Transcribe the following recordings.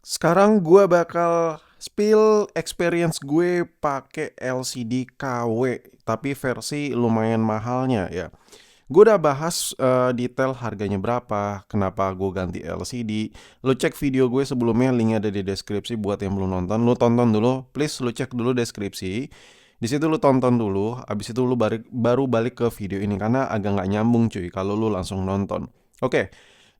Sekarang gue bakal spill experience gue pakai LCD KW, tapi versi lumayan mahalnya ya. Gue udah bahas detail harganya berapa, kenapa gue ganti LCD. Lu cek video gue sebelumnya, linknya ada di deskripsi buat yang belum nonton. Lu tonton dulu, please lu cek dulu deskripsi. Di situ lu tonton dulu, abis itu lu baru balik ke video ini karena agak nggak nyambung cuy kalau lu langsung nonton. Oke,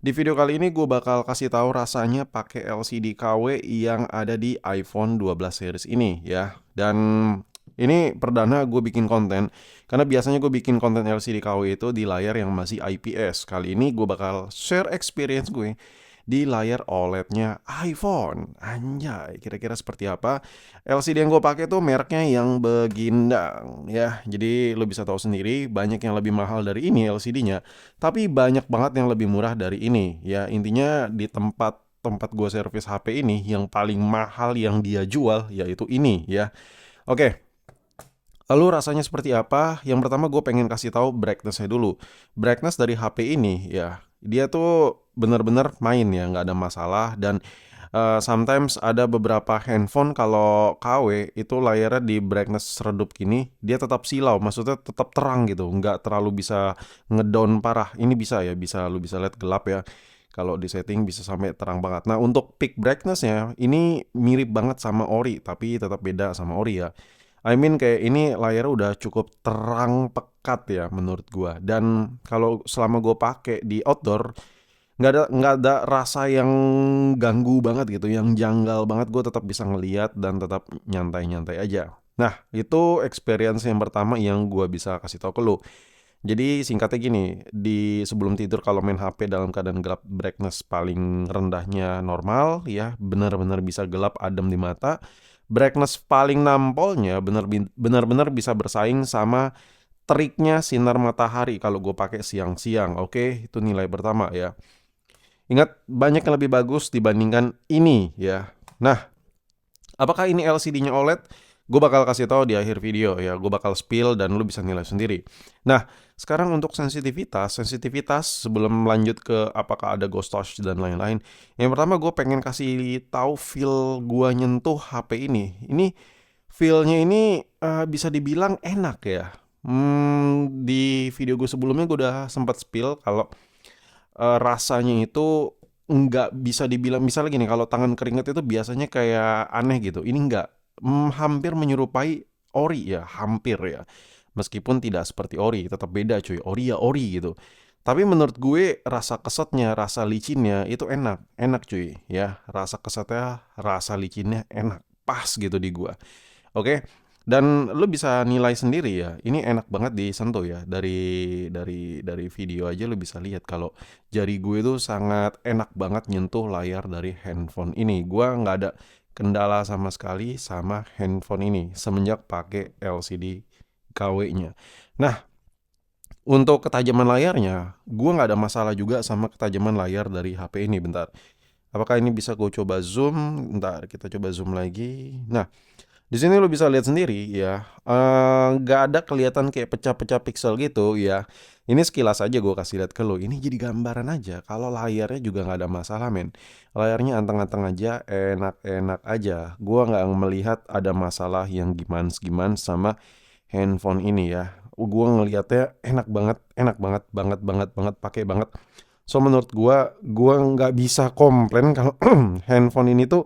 di video kali ini gue bakal kasih tahu rasanya pakai LCD KW yang ada di iPhone 12 series ini ya. Dan ini perdana gue bikin konten karena biasanya gue bikin konten LCD KW itu di layar yang masih IPS. Kali ini gue bakal share experience gue di layar OLED-nya iPhone. Anjay, kira-kira seperti apa? LCD yang gue pakai tuh mereknya yang begindang ya. Jadi lo bisa tahu sendiri, banyak yang lebih mahal dari ini LCD-nya, tapi banyak banget yang lebih murah dari ini. Ya, intinya di tempat tempat gue servis HP ini yang paling mahal yang dia jual yaitu ini ya. Oke, lalu rasanya seperti apa? Yang pertama gue pengen kasih tahu brightness-nya dulu. Brightness dari HP ini ya, dia tuh bener-bener main ya, nggak ada masalah. Dan sometimes ada beberapa handphone kalau KW itu layarnya di brightness redup gini, dia tetap silau, maksudnya tetap terang gitu, nggak terlalu bisa ngedown parah. Ini bisa ya, bisa lu bisa lihat gelap ya. Kalau di setting bisa sampai terang banget. Nah untuk peak brightness-nya ini mirip banget sama Ori, tapi tetap beda sama Ori ya. I mean kayak ini layarnya udah cukup terang pekat ya menurut gua. Dan kalau selama gua pakai di outdoor nggak ada rasa yang ganggu banget gitu, yang janggal banget. Gue tetap bisa ngeliat dan tetap nyantai-nyantai aja. Nah itu experience yang pertama yang gua bisa kasih tau ke lu. Jadi singkatnya gini, di sebelum tidur kalau main HP dalam keadaan gelap, brightness paling rendahnya normal ya, benar-benar bisa gelap adem di mata. Brightness paling nampolnya benar-benar bisa bersaing sama teriknya sinar matahari kalau gue pakai siang-siang. Oke, itu nilai pertama ya. Ingat, banyak yang lebih bagus dibandingkan ini ya. Nah, apakah ini LCD-nya OLED? Gue bakal kasih tahu di akhir video ya. Gue bakal spill dan lu bisa nilai sendiri. Nah, sekarang untuk sensitivitas sebelum lanjut ke apakah ada ghost touch dan lain-lain. Yang pertama gue pengen kasih tahu feel gue nyentuh HP ini. Ini feel-nya ini bisa dibilang enak ya. Di video gue sebelumnya gue udah sempat spill kalau rasanya itu nggak bisa dibilang, misalnya gini, kalau tangan keringet itu biasanya kayak aneh gitu. Ini nggak. Hampir menyerupai ori ya, hampir ya. Meskipun tidak seperti ori, tetap beda cuy. Ori ya ori gitu. Tapi menurut gue rasa kesetnya, rasa licinnya itu enak, enak cuy ya. Rasa kesetnya, rasa licinnya enak, pas gitu di gua. Oke. Dan lu bisa nilai sendiri ya. Ini enak banget disentuh ya. Dari video aja lu bisa lihat kalau jari gue itu sangat enak banget nyentuh layar dari handphone ini. Gua nggak ada kendala sama sekali sama handphone ini semenjak pakai LCD KW-nya. Nah, untuk ketajaman layarnya, gua nggak ada masalah juga sama ketajaman layar dari HP ini. Bentar. Apakah ini bisa gue coba zoom? Bentar, kita coba zoom lagi. Nah, di sini lo bisa lihat sendiri ya, nggak ada kelihatan kayak pecah-pecah pixel gitu ya. Ini sekilas aja gue kasih lihat ke lo. Ini jadi gambaran aja. Kalau layarnya juga nggak ada masalah men. Layarnya anteng-anteng aja, enak-enak aja. Gue nggak melihat ada masalah yang gimana-gimana sama handphone ini ya. Gue ngelihatnya enak banget, banget, pakai banget. So menurut gue nggak bisa komplain kalau handphone ini tuh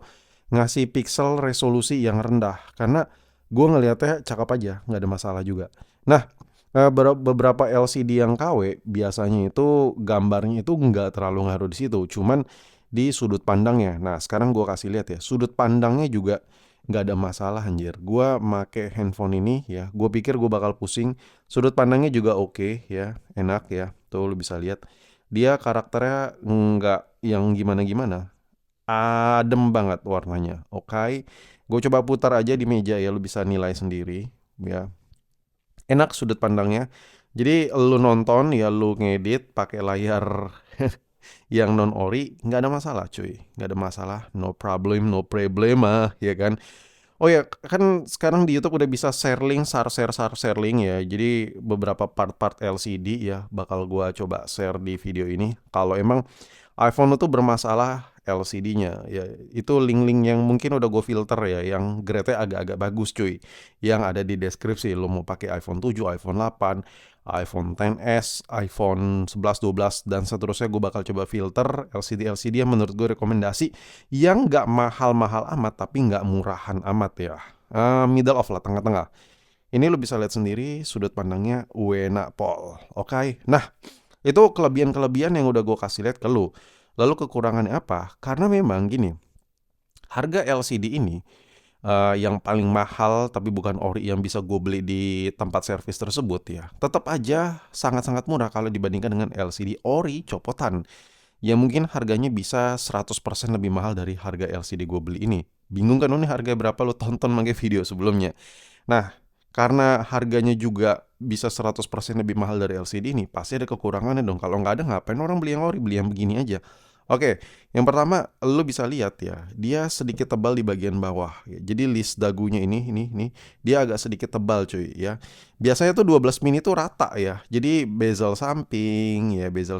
ngasih pixel resolusi yang rendah karena gue ngelihatnya cakep aja, nggak ada masalah juga. Nah, beberapa LCD yang KW biasanya itu gambarnya itu nggak terlalu ngaruh di situ, cuman di sudut pandangnya. Nah, sekarang gue kasih lihat ya, sudut pandangnya juga nggak ada masalah anjir. Gue make handphone ini ya, gue pikir gue bakal pusing. Sudut pandangnya juga oke ya, enak ya. Tuh lu bisa lihat. Dia karakternya nggak yang gimana-gimana, adem banget warnanya. Oke, gue coba putar aja di meja ya, lu bisa nilai sendiri ya. Enak sudut pandangnya. Jadi lu nonton ya, lu ngedit pakai layar yang non ori nggak ada masalah cuy, nggak ada masalah, no problem, no problema ya kan. Oh ya, kan sekarang di YouTube udah bisa share link, share link ya. Jadi beberapa part-part LCD ya bakal gua coba share di video ini. Kalau emang iPhone itu bermasalah LCD-nya ya. Itu link-link yang mungkin udah gue filter ya, yang grade-nya agak-agak bagus cuy, yang ada di deskripsi. Lo mau pakai iPhone 7, iPhone 8, iPhone XS, iPhone 11, 12 dan seterusnya, gue bakal coba filter LCD yang menurut gue rekomendasi, yang nggak mahal-mahal amat tapi nggak murahan amat ya. Middle of lah, tengah-tengah. Ini lo bisa lihat sendiri sudut pandangnya Wena Pol. Oke. Nah, itu kelebihan-kelebihan yang udah gue kasih lihat ke lu. Lalu kekurangannya apa? Karena memang gini, harga LCD ini yang paling mahal tapi bukan ori yang bisa gue beli di tempat servis tersebut ya, tetap aja sangat-sangat murah kalau dibandingkan dengan LCD ori copotan yang mungkin harganya bisa 100% lebih mahal dari harga LCD gue beli ini. Bingung kan, ini harga berapa? Lu tonton pakai video sebelumnya. Nah, karena harganya juga bisa 100% lebih mahal dari LCD ini, pasti ada kekurangannya dong. Kalau nggak ada, ngapain orang beli yang ori, beli yang begini aja. Oke, yang pertama lu bisa lihat ya, dia sedikit tebal di bagian bawah ya. Jadi list dagunya ini, dia agak sedikit tebal cuy ya. Biasanya tuh 12 mini tuh rata ya. Jadi bezel samping ya, bezel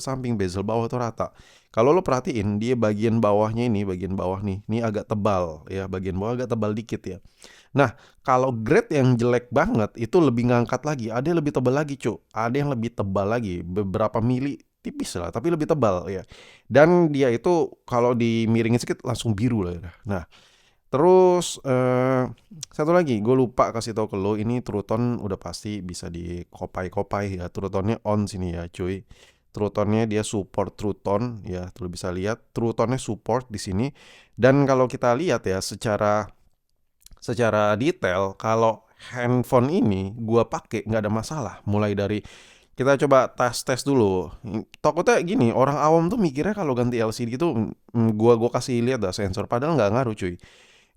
bawah tuh rata. Kalau lo perhatiin, dia bagian bawahnya ini, bagian bawah nih, ini agak tebal ya, bagian bawah agak tebal dikit ya. Nah, kalau grade yang jelek banget itu lebih ngangkat lagi. Ada yang lebih tebal lagi, Cuk. Ada yang lebih tebal lagi, beberapa mili, tipis lah, tapi lebih tebal ya. Dan dia itu kalau dimiringin sedikit langsung biru lah ya. Nah, terus satu lagi, gue lupa kasih tahu ke lo, ini True Tone udah pasti bisa dikopai-kopai ya. True Tone-nya on sini ya, cuy. True Tone-nya dia support True Tone ya, lo bisa lihat True Tone-nya support di sini. Dan kalau kita lihat ya secara detail, kalau handphone ini gua pakai nggak ada masalah. Mulai dari kita coba tes dulu. Takutnya gini, orang awam tuh mikirnya kalau ganti LCD itu gua kasih lihat dah sensor, padahal nggak ngaruh cuy.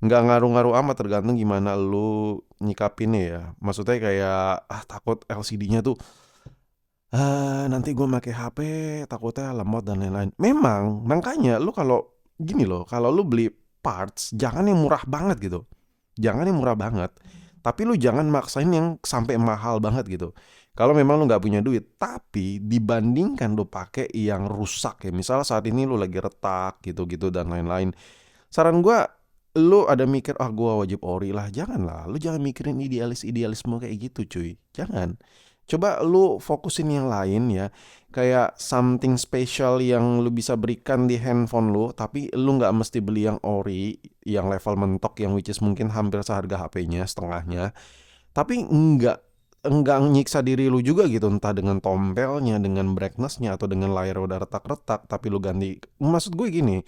Nggak ngaruh-ngaruh amat, tergantung gimana lu nyikapinnya ya. Maksudnya kayak takut LCD-nya tuh nanti gue pakai HP takutnya lemot dan lain-lain. Memang makanya lu kalau gini loh, kalau lu beli parts jangan yang murah banget gitu. Jangan yang murah banget, tapi lu jangan maksain yang sampai mahal banget gitu. Kalau memang lu nggak punya duit, tapi dibandingkan lu pakai yang rusak ya, misal saat ini lu lagi retak gitu-gitu dan lain-lain. Saran gua, lu ada mikir gua wajib ori lah, jangan lah. Lu jangan mikirin idealisme kayak gitu cuy. Jangan. Coba lu fokusin yang lain ya. Kayak something special yang lu bisa berikan di handphone lu, tapi lu nggak mesti beli yang ori, yang level mentok, yang which is mungkin hampir seharga HP-nya, setengahnya. Tapi enggak nyiksa diri lu juga gitu, entah dengan tombelnya, dengan brightness-nya, atau dengan layar udah retak-retak, tapi lu ganti. Maksud gue gini,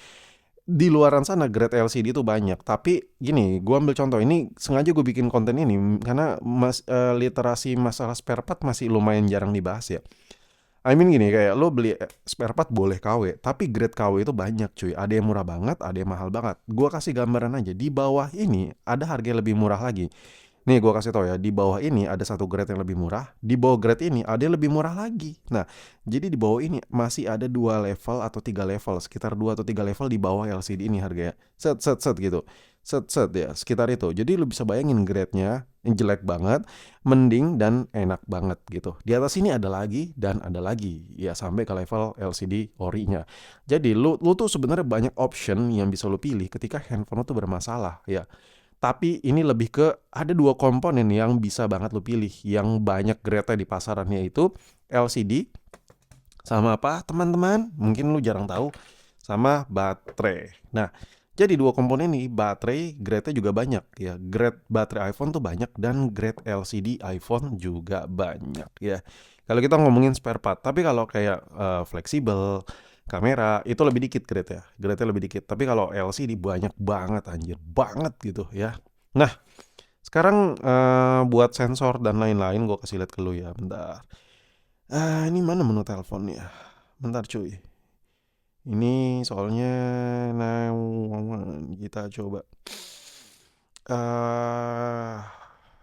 di luaran sana grade LCD itu banyak, tapi gini, gua ambil contoh ini, sengaja gue bikin konten ini karena literasi masalah spare part masih lumayan jarang dibahas ya. I mean gini, kayak lo beli spare part boleh KW, tapi grade KW itu banyak cuy. Ada yang murah banget, ada yang mahal banget. Gua kasih gambaran aja, di bawah ini ada harga yang lebih murah lagi. Nih gue kasih tau ya, di bawah ini ada satu grade yang lebih murah, di bawah grade ini ada yang lebih murah lagi. Nah, jadi di bawah ini masih ada 2 level atau 3 level, sekitar 2 atau 3 level di bawah LCD ini harganya. Set gitu. Set ya, sekitar itu. Jadi lu bisa bayangin grade-nya yang jelek banget, mending dan enak banget gitu. Di atas ini ada lagi dan ada lagi. Ya sampai ke level LCD ori-nya. Jadi lu tuh sebenarnya banyak option yang bisa lu pilih ketika handphone lu tuh bermasalah ya. Tapi ini lebih ke ada 2 komponen yang bisa banget lu pilih, yang banyak grade di pasarannya itu LCD sama apa teman-teman? Mungkin lu jarang tahu, sama baterai. Nah, jadi 2 komponen ini, baterai grade-nya juga banyak ya. Grade baterai iPhone tuh banyak dan grade LCD iPhone juga banyak ya. Kalau kita ngomongin spare part, tapi kalau kayak fleksibel, kamera itu lebih dikit grade ya. Grade-nya lebih dikit. Tapi kalau LCD banyak banget anjir, banget gitu ya. Nah, sekarang buat sensor dan lain-lain gue kasih lihat ke lu ya, bentar. Ini mana menu teleponnya? Bentar cuy. Ini soalnya nah kita coba.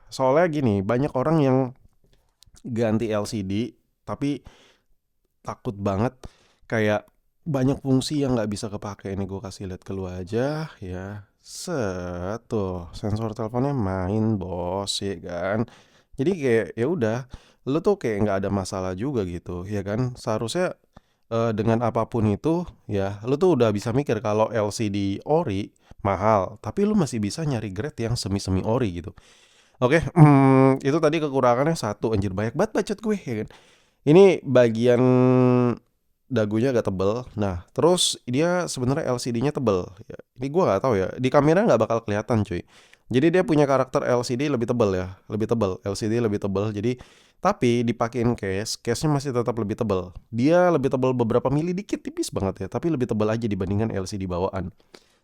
Soalnya gini, banyak orang yang ganti LCD tapi takut banget kayak banyak fungsi yang nggak bisa kepake. Ini gue kasih lihat ke lu aja ya. Set tuh sensor teleponnya main bos ya kan. Jadi kayak ya udah, lu tuh kayak nggak ada masalah juga gitu ya kan. Seharusnya dengan apapun itu ya lu tuh udah bisa mikir kalau LCD ori mahal, tapi lu masih bisa nyari grade yang semi-semi ori gitu. Oke, itu tadi kekurangannya satu, anjir banyak banget bacot gue ya kan. Ini bagian dagunya agak tebel. Nah, terus dia sebenarnya LCD-nya tebel. Ya, ini gua nggak tahu ya. Di kamera nggak bakal kelihatan, cuy. Jadi dia punya karakter LCD lebih tebel ya, lebih tebel. LCD lebih tebel. Jadi tapi dipakein case-nya masih tetap lebih tebel. Dia lebih tebel beberapa mili dikit, tipis banget ya, tapi lebih tebel aja dibandingkan LCD bawaan.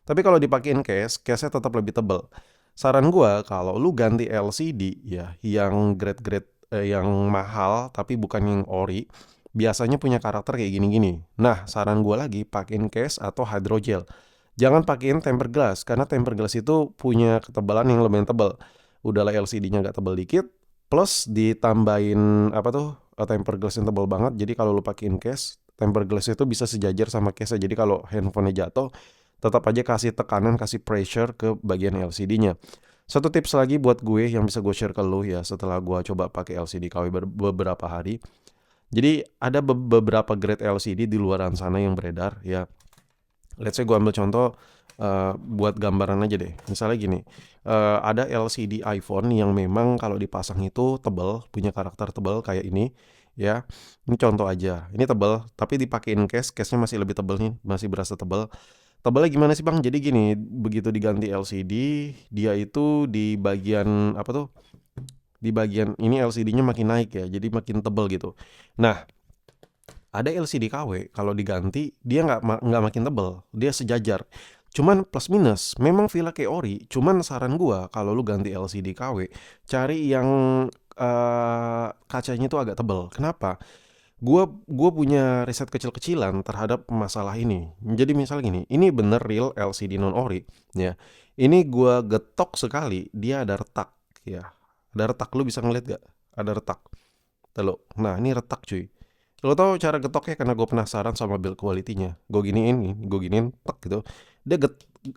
Tapi kalau dipakein case-nya tetap lebih tebel. Saran gua kalau lu ganti LCD ya, yang grade-grade yang mahal tapi bukan yang ori, biasanya punya karakter kayak gini-gini. Nah, saran gue lagi pakein case atau hydrogel. Jangan pakein tempered glass karena tempered glass itu punya ketebalan yang lumayan tebal. Udahlah LCD-nya nggak tebal dikit, plus ditambahin apa tuh tempered glass yang tebal banget. Jadi kalau lu pakein case, tempered glass itu bisa sejajar sama case. Jadi kalau handphonenya jatuh, tetap aja kasih tekanan, kasih pressure ke bagian LCD-nya. Satu tips lagi buat gue yang bisa gue share ke lu ya setelah gue coba pakai LCD KW beberapa hari. Jadi ada beberapa grade LCD di luaran sana yang beredar ya. Let's say gue ambil contoh buat gambaran aja deh. Misalnya gini, ada LCD iPhone yang memang kalau dipasang itu tebal, punya karakter tebal kayak ini ya. Ini contoh aja. Ini tebal, tapi dipakein case-nya masih lebih tebal nih, masih berasa tebal. Tebalnya gimana sih Bang? Jadi gini, begitu diganti LCD, dia itu di bagian apa tuh? Di bagian ini LCD-nya makin naik ya, jadi makin tebal gitu. Nah, ada LCD KW kalau diganti dia nggak makin tebel, dia sejajar. Cuman plus minus, memang feel kayak ori. Cuman saran gua kalau lu ganti LCD KW, cari yang kacanya itu agak tebel. Kenapa? Gua punya riset kecil-kecilan terhadap masalah ini. Jadi misal gini, ini bener real LCD non ori ya. Ini gua getok sekali, dia ada retak ya. Ada retak, lu bisa ngeliat gak? Ada retak. Tuh, nah ini retak cuy. Lo tau cara getoknya karena gue penasaran sama build quality-nya. Gue giniin, tek gitu. Dia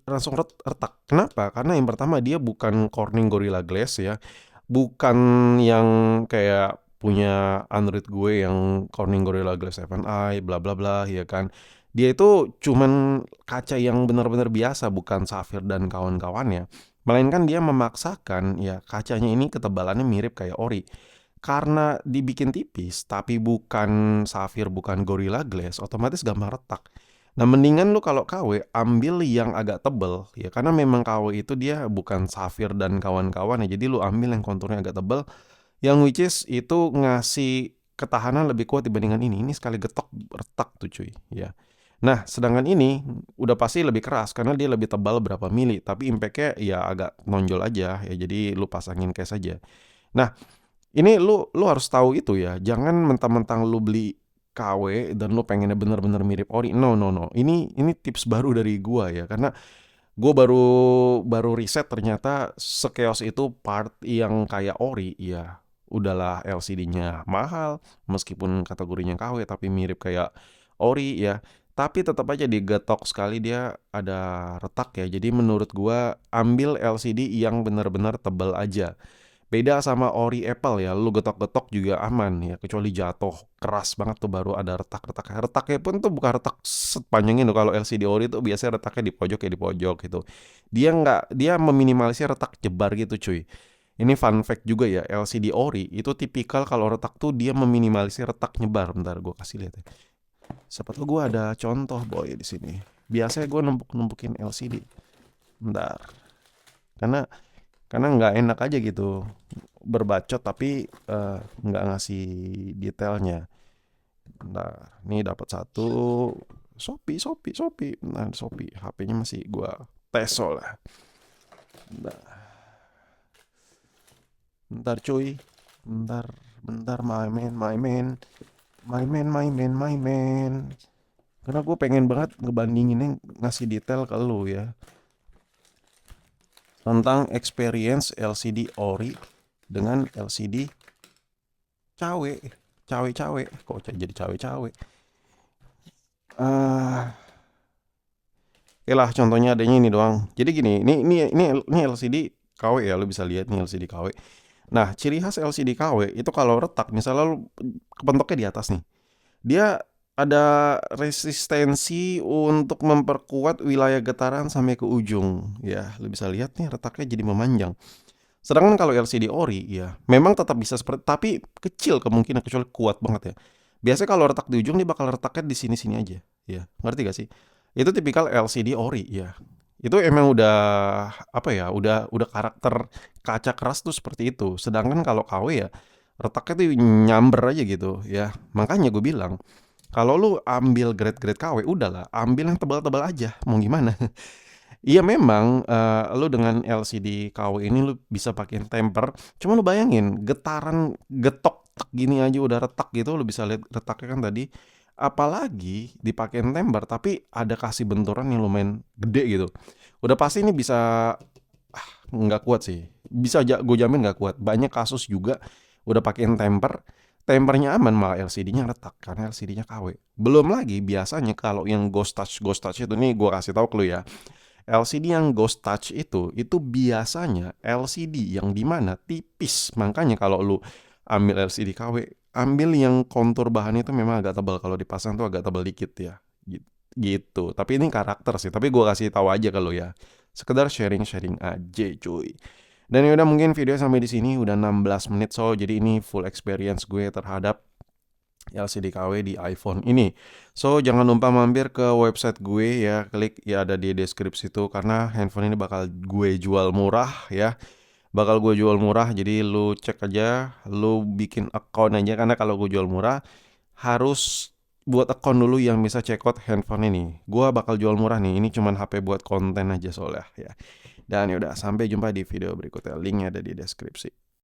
langsung retak. Kenapa? Karena yang pertama dia bukan Corning Gorilla Glass ya. Bukan yang kayak punya Android gue yang Corning Gorilla Glass 7i bla bla bla ya kan. Dia itu cuman kaca yang benar-benar biasa, bukan safir dan kawan-kawannya. Melainkan dia memaksakan ya kacanya ini ketebalannya mirip kayak ori. Karena dibikin tipis, tapi bukan safir, bukan Gorilla Glass, otomatis gampang retak. Nah, mendingan lu kalau KW ambil yang agak tebel, ya karena memang KW itu dia bukan safir dan kawan-kawan ya. Jadi lu ambil yang konturnya agak tebel, yang which is itu ngasih ketahanan lebih kuat dibandingkan ini. Ini sekali getok retak tuh cuy, ya. Nah, sedangkan ini udah pasti lebih keras karena dia lebih tebal berapa mili, tapi impactnya ya agak nonjol aja ya. Jadi lu pasangin case aja. Nah, ini lu harus tahu itu ya. Jangan mentang-mentang lu beli KW dan lu pengennya bener-bener mirip ori. No no no. Ini tips baru dari gua ya, karena gua baru baru riset ternyata sekeos itu part yang kayak ori ya. Udahlah LCD-nya mahal meskipun kategorinya KW tapi mirip kayak ori ya. Tapi tetap aja digetok sekali dia ada retak ya. Jadi menurut gua ambil LCD yang benar-benar tebal aja. Beda sama ori Apple ya, lu getok-getok juga aman ya, kecuali jatuh keras banget tuh baru ada retak-retak. Retaknya pun tuh bukan retak sepanjang itu. Kalau LCD ori tuh biasanya retaknya di pojok ya di pojok gitu. Dia meminimalisir retak jebar gitu cuy. Ini fun fact juga ya, LCD ori itu tipikal kalau retak tuh dia meminimalisir retak nyebar. Bentar gue kasih lihat ya. Siapa tuh gue ada contoh boy di sini. Biasanya gue numpuk-numpukin LCD. Bentar. Karena nggak enak aja gitu berbacot tapi nggak ngasih detailnya. Nah, ini dapat satu Shopee. Nah, Shopee HP-nya masih gua teso lah. Nah, bentar cuy. Bentar my man. Karena gue pengen banget ngebandinginnya ngasih detail ke lu ya. Tentang experience LCD ori dengan LCD cawe kok jadi cawe oke lah contohnya adanya ini doang. Jadi gini, ini LCD KW ya, lo bisa lihat nih LCD KW. Nah, ciri khas LCD KW itu kalau retak misalnya lo kepentoknya di atas nih, dia ada resistensi untuk memperkuat wilayah getaran sampai ke ujung. Ya, lu bisa lihat nih retaknya jadi memanjang. Sedangkan kalau LCD ori ya memang tetap bisa seperti tapi kecil kemungkinan kecuali kuat banget ya. Biasanya kalau retak di ujung dia bakal retaknya di sini-sini aja. Ya, ngerti gak sih? Itu tipikal LCD ori ya. Itu emang udah apa ya? Udah karakter kaca keras tuh seperti itu. Sedangkan kalau KW ya retaknya tuh nyamber aja gitu ya. Makanya gue bilang kalau lu ambil grade-grade KW udahlah ambil yang tebal-tebal aja. Mau gimana? Iya memang, lu dengan LCD KW ini lu bisa pakein temper, cuma lu bayangin getaran getok tek gini aja udah retak gitu, lu bisa lihat retaknya kan tadi. Apalagi dipakein temper tapi ada kasih benturan yang lumayan gede gitu. Udah pasti ini bisa nggak kuat sih. Bisa aja gue jamin nggak kuat. Banyak kasus juga udah pakein temper, tempernya aman malah LCD-nya retak karena LCD-nya KW. Belum lagi biasanya kalau yang ghost touch itu nih gue kasih tahu ke lu ya. LCD yang ghost touch itu biasanya LCD yang dimana tipis. Makanya kalau lu ambil LCD KW, ambil yang kontur bahannya itu memang agak tebal. Kalau dipasang tuh agak tebal dikit ya. Gitu. Tapi ini karakter sih. Tapi gua kasih tahu aja kalau ya. Sekedar sharing-sharing aja cuy. Dan ya udah mungkin video sampai di sini udah 16 menit so jadi ini full experience gue terhadap LCD KW di iPhone ini. So jangan lupa mampir ke website gue ya, klik ya ada di deskripsi itu karena handphone ini bakal gue jual murah ya. Bakal gue jual murah jadi lu cek aja, lu bikin account aja karena kalau gue jual murah harus buat account dulu yang bisa check out handphone ini. Gua bakal jual murah nih, ini cuman HP buat konten aja soalnya ya. Dan yaudah sampai jumpa di video berikutnya, linknya ada di deskripsi.